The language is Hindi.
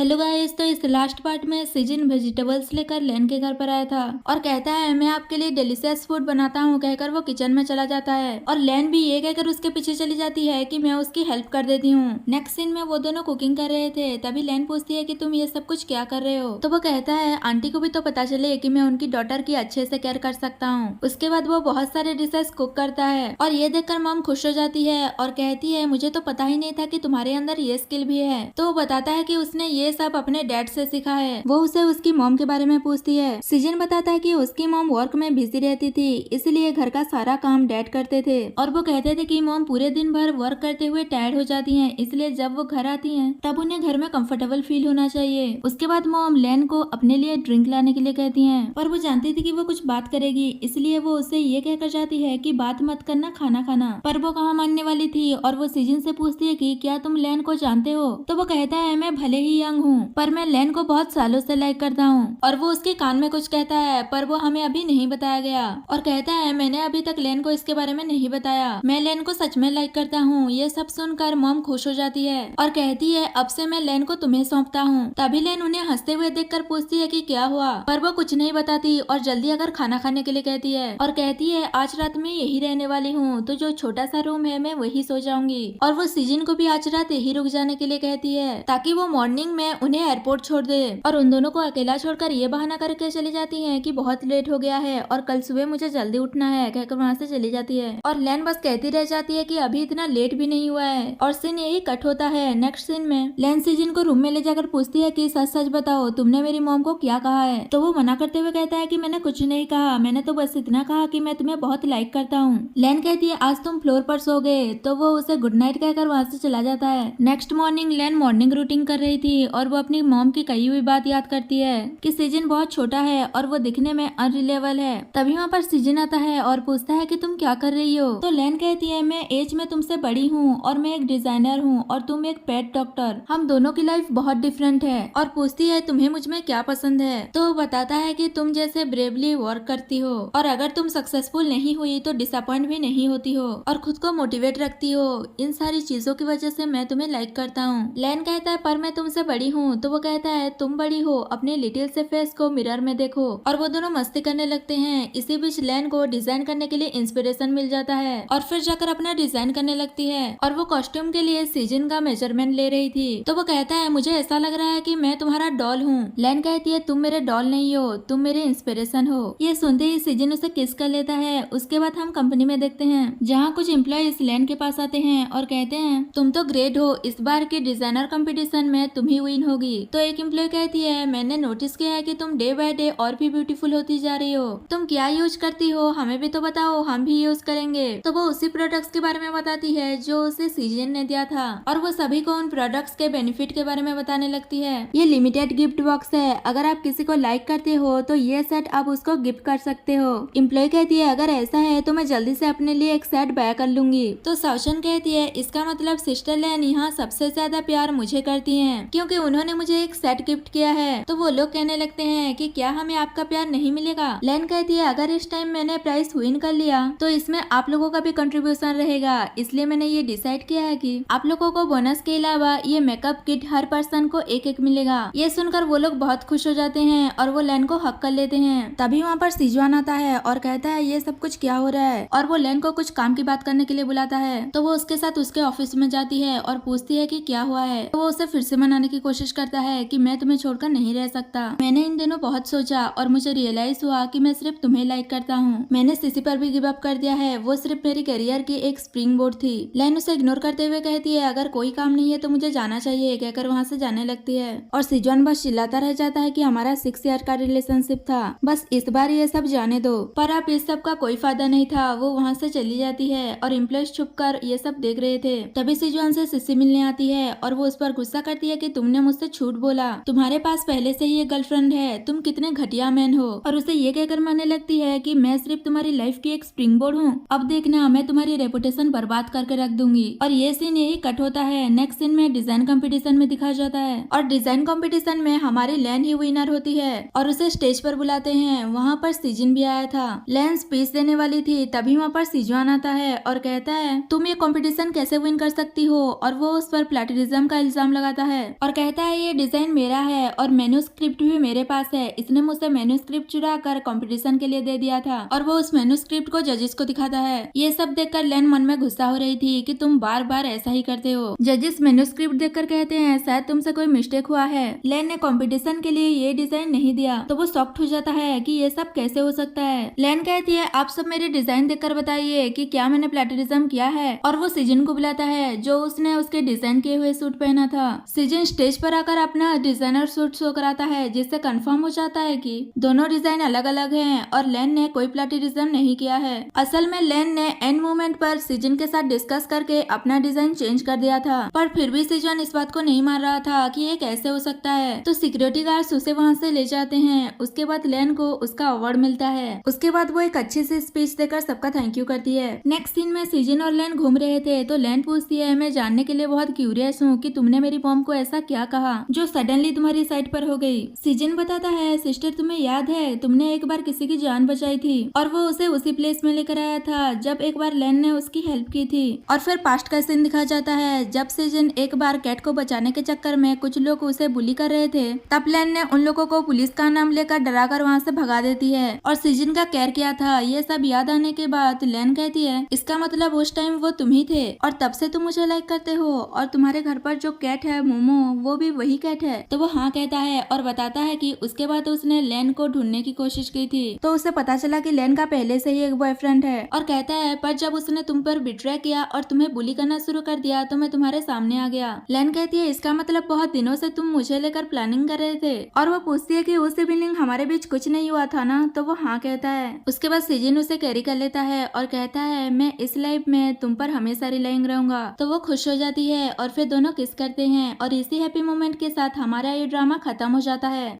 हेलो गाइस, तो इस लास्ट पार्ट में सीजन वेजिटेबल्स लेकर लेन के घर पर आया था और कहता है मैं आपके लिए डिलीशियस फूड बनाता हूँ कहकर वो किचन में चला जाता है और लेन भी ये कहकर उसके पीछे चली जाती है कि मैं उसकी हेल्प कर देती हूँ। नेक्स्ट सीन में वो दोनों कुकिंग कर रहे थे, तभी लेन पूछती है कि तुम ये सब कुछ क्या कर रहे हो। तो वो कहता है आंटी को भी तो पता चले कि मैं उनकी डॉटर की अच्छे से केयर कर सकता हूँ। उसके बाद वो बहुत सारे डिशेस कुक करता है और ये देखकर मॉम खुश हो जाती है और कहती है मुझे तो पता ही नहीं था कि तुम्हारे अंदर ये स्किल भी है। तो वो बताता है कि उसने ये सब अपने डैड से सीखा है। वो उसे उसकी मॉम के बारे में पूछती है। सीजन बताता है कि उसकी मॉम वर्क में बिजी रहती थी, इसलिए घर का सारा काम डैड करते थे और वो कहते थे कि मॉम पूरे दिन भर वर्क करते हुए टायर्ड हो जाती हैं, इसलिए जब वो घर आती हैं तब उन्हें घर में कंफर्टेबल फील होना चाहिए। उसके बाद मॉम लेन को अपने लिए ड्रिंक लाने के लिए कहती है और वो जानती थी कि वो कुछ बात करेगी, इसलिए वो उसे ये कहकर जाती है कि बात मत करना, खाना खाना। पर वो कहाँ मानने वाली थी और वो सीजन से पूछती है कि क्या तुम लेन को जानते हो। तो वो कहता है मैं भले ही यंग हूँ पर मैं लेन को बहुत सालों से लाइक करता हूँ। और वो उसके कान में कुछ कहता है पर वो हमें अभी नहीं बताया गया और कहता है मैंने अभी तक लेन को इसके बारे में नहीं बताया, मैं लेन को सच में लाइक करता हूँ। ये सब सुनकर मॉम खुश हो जाती है और कहती है अब से मैं लेन को तुम्हें सौंपता हूँ। तभी लेन उन्हें हंसते हुए देखकर पूछती है कि क्या हुआ, पर वो कुछ नहीं बताती और जल्दी अगर खाना खाने के लिए कहती है और कहती है आज रात में यही रहने वाली हूँ, तो जो छोटा सा रूम है मैं वही सो जाऊंगी। और वो सीजन को भी आज रात यही रुक जाने के लिए कहती है ताकि वो मॉर्निंग में उन्हें एयरपोर्ट छोड़ दे। और उन दोनों को अकेला छोड़कर ये बहाना करके चली जाती है कि बहुत लेट हो गया है और कल सुबह मुझे जल्दी उठना है कहकर वहाँ से चली जाती है। और लेन बस कहती रह जाती है कि अभी इतना लेट भी नहीं हुआ है और सीन यही कट होता है। नेक्स्ट सीन में लेन सीजन को रूम में ले जाकर पूछती है कि सच सच बताओ तुमने मेरी मॉम को क्या कहा है। तो वो मना करते हुए कहता है कि मैंने कुछ नहीं कहा, मैंने तो बस इतना कहा कि मैं तुम्हें बहुत लाइक करता हूँ। लेन कहती है आज तुम फ्लोर पर सो गए, तो वो उसे गुड नाइट कहकर वहाँ से चला जाता है। नेक्स्ट मॉर्निंग लेन मॉर्निंग रूटीन कर रही थी और वो अपनी मॉम की कही हुई बात याद करती है कि सीजन बहुत छोटा है और वो दिखने में अनरिलेबल है। तभी वहाँ पर सीजन आता है और पूछता है कि तुम क्या कर रही हो। तो लेन कहती है मैं एज में तुमसे बड़ी हूँ और मैं एक डिजाइनर हूँ और तुम एक पेट डॉक्टर, हम दोनों की लाइफ बहुत डिफरेंट है। और पूछती है तुम्हें मुझ में क्या पसंद है। तो वो बताता है कि तुम जैसे ब्रेवली वर्क करती हो और अगर तुम सक्सेसफुल नहीं हुई तो डिसअपॉइंट भी नहीं होती हो और खुद को मोटिवेट रखती हो। इन सारी चीजों की वजह से मैं तुम्हें लाइक करता हूँ। लेन कहता है पर मैं तुमसे बड़ी हूँ। तो वो कहता है तुम बड़ी हो, अपने लिटिल से फेस को मिरर में देखो। और वो दोनों मस्ती करने लगते हैं। इसी बीच लेन को डिजाइन करने के लिए इंस्पिरेशन मिल जाता है और फिर जाकर अपना डिजाइन करने लगती है और वो कॉस्ट्यूम के लिए सीजन का मेजरमेंट ले रही थी। तो वो कहता है मुझे ऐसा लग रहा है कि मैं तुम्हारा डॉल हूँ। लेन कहती है तुम मेरे डॉल नहीं हो, तुम मेरे इंस्पिरेशन हो। ये सुनते ही सीजन उसे किस कर लेता है। उसके बाद हम कंपनी में देखते हैं जहाँ कुछ एम्प्लॉइज लेन के पास आते हैं और कहते हैं तुम तो ग्रेट हो, इस बार के डिजाइनर कंपटीशन में तुम ही विन होगी। तो एक एम्प्लॉय कहती है मैंने नोटिस किया है कि तुम डे बाय डे और भी ब्यूटीफुल होती जा रही हो, तुम क्या यूज करती हो हमें भी तो बताओ, हम भी यूज करेंगे। तो वो उसी प्रोडक्ट्स के बारे में बताती है जो उसे सीजन ने दिया था और वो सभी को उन प्रोडक्ट्स के बेनिफिट के बारे में बताने लगती है। ये लिमिटेड गिफ्ट बॉक्स है, अगर आप किसी को लाइक करते हो तो ये सेट आप उसको गिफ्ट कर सकते हो। एम्प्लॉय कहती है अगर ऐसा है तो मैं जल्दी से अपने लिए एक सेट बाय कर लूंगी। तो सौशन कहती है इसका मतलब सिस्टर लेन यहाँ सबसे ज्यादा प्यार मुझे करती हैं क्योंकि उन्होंने मुझे एक सेट गिफ्ट किया है। तो वो लोग कहने लगते हैं कि क्या हमें आपका प्यार नहीं मिलेगा। लेन कहती है अगर इस टाइम मैंने प्राइस विन कर लिया तो इसमें आप लोगों का भी कंट्रीब्यूशन रहेगा, इसलिए मैंने ये डिसाइड किया है कि आप लोगों को बोनस के अलावा ये मेकअप किट हर पर्सन को एक एक मिलेगा। ये सुनकर वो लोग बहुत खुश हो जाते हैं और वो लेन को हक कर लेते हैं। तभी वहाँ पर सिजवान आता है और कहता है ये सब कुछ क्या हो रहा है और वो लेन को कुछ काम की बात करने के लिए बुलाता है। तो वो उसके साथ उसके ऑफिस में जाती है और पूछती है कि क्या हुआ है। तो वो उसे फिर से मनाने की कोशिश करता है कि मैं तुम्हें छोड़कर नहीं रह सकता, मैंने इन दिनों बहुत सोचा और मुझे रियलाइज हुआ कि मैं सिर्फ तुम्हें लाइक करता हूँ, मैंने सीसी पर भी गिव अप कर दिया है, वो सिर्फ मेरी करियर की एक स्प्रिंग बोर्ड थी। लेन उसे इग्नोर करते हुए कहती है अगर कोई काम नहीं है तो मुझे जाना चाहिए कहकर वहाँ से जाने लगती है। और सिजवान बस चिल्लाता रह जाता है कि हमारा 6 ईयर का रिलेशनशिप था, बस इस बार ये सब जाने दो। पर अब इस सब का कोई फायदा नहीं था, वो वहाँ से चली जाती है और एम्प्लॉइज छुप कर ये सब देख रहे थे। तभी सिजवान से सिसी मिलने आती है और वो उस पर गुस्सा करती है कि तुमने मुझसे झूठ बोला, तुम्हारे पास पहले से ही एक गर्लफ्रेंड है, तुम कितने घटिया मैन हो। और उसे ये कहकर मानने लगती है कि मैं सिर्फ तुम्हारी लाइफ की एक स्प्रिंग बोर्ड हूँ, अब देखना मैं तुम्हारी रेपुटेशन बर्बाद करके रख दूंगी। और ये सीन यही कट होता है। नेक्स्ट सीन में डिजाइन कंपटीशन में दिखाया जाता है और डिजाइन कंपटीशन में हमारी लेन ही विनर होती है और उसे स्टेज पर बुलाते हैं। वहाँ पर सीजन भी आया था। लेन स्पीच देने वाली थी, तभी वहाँ पर सिजवान आता है और कहता है तुम ये कंपटीशन कैसे विन कर सकती हो। और वो उस पर प्लेटरिज्म का इल्जाम लगाता है और कहता कहता है ये डिजाइन मेरा है और मेन्यूस्क्रिप्ट भी मेरे पास है। इसने मुझसे मेन्यूस्क्रिप्ट चुरा कर कंपटीशन के लिए दे दिया था और वो उस मेन्यूस्क्रिप्ट को जजेस को दिखाता है। ये सब देखकर लेन मन में गुस्सा हो रही थी कि तुम बार बार ऐसा ही करते हो। जजेस मेन्यूस्क्रिप्ट देखकर कहते हैं शायद तुमसे कोई मिस्टेक हुआ है। लेन ने कंपटीशन के लिए ये डिजाइन नहीं दिया तो वो शॉक्ड हो जाता है कि ये सब कैसे हो सकता है। लेन कहती है आप सब मेरे डिजाइन देखकर बताइए कि क्या मैंने प्लेटरिज्म किया है, और वो सीजन को बुलाता है जो उसने उसके डिजाइन किए हुए सूट पहना था। सीजन स्टेज पर आकर अपना डिजाइनर सूट शो कराता है जिससे कंफर्म हो जाता है कि दोनों डिजाइन अलग अलग हैं और लेन ने कोई प्लेटरिज्म नहीं किया है। असल में लेन ने एंड मोमेंट पर सीजन के साथ डिस्कस करके अपना डिजाइन चेंज कर दिया था, पर फिर भी सीजन इस बात को नहीं मान रहा था कि ये कैसे हो सकता है। तो सिक्योरिटी गार्ड्स उसे वहाँ से ले जाते हैं। उसके बाद लेन को उसका अवार्ड मिलता है। उसके बाद वो एक अच्छी सी स्पीच देकर सबका थैंक यू करती है। नेक्स्ट सीन में सीजन और लेन घूम रहे थे तो लेन पूछती है मैं जानने के लिए बहुत क्यूरियस हूँ कि तुमने मेरी मॉम को ऐसा क्या कहा जो सडनली तुम्हारी साइड पर हो गई। सीजन बताता है सिस्टर तुम्हें याद है तुमने एक बार किसी की जान बचाई थी और वो उसे उसी प्लेस में लेकर आया था जब एक बार लेन ने उसकी हेल्प की थी। और फिर पास्ट का सीन दिखा जाता है जब सीजन एक बार कैट को बचाने के चक्कर में कुछ लोग उसे बुली कर रहे थे, तब लेन ने उन लोगों को पुलिस का नाम लेकर डरा कर वहाँ से भगा देती है और सीजन का केयर किया था। ये सब याद आने के बाद लेन कहती है इसका मतलब उस टाइम वो तुम ही थे और तब से तुम मुझे लाइक करते हो और तुम्हारे घर पर जो कैट है मोमो वो भी वही कैट है। तो वो हाँ कहता है और बताता है कि उसके बाद उसने लेन को ढूंढने की कोशिश की थी तो उसे पता चला कि लेन का पहले से ही एक बॉयफ्रेंड है, और कहता है पर जब उसने तुम पर बिट्रे किया और तुम्हें बुली करना शुरू कर दिया तो मैं तुम्हारे सामने आ गया। लेन कहती है इसका मतलब बहुत दिनों से तुम मुझे लेकर प्लानिंग कर रहे थे, और वो पूछती है कि उस इवनिंग हमारे बीच कुछ नहीं हुआ था ना, तो वो हाँ कहता है। उसके बाद सीजन उसे कैरी कर लेता है और कहता है मैं इस लाइफ में तुम पर हमेशा रिलाइंग रहूंगा। तो वो खुश हो जाती है और फिर दोनों किस करते हैं और इसी हैप्पी मोमेंट के साथ हमारा ये ड्रामा खत्म हो जाता है।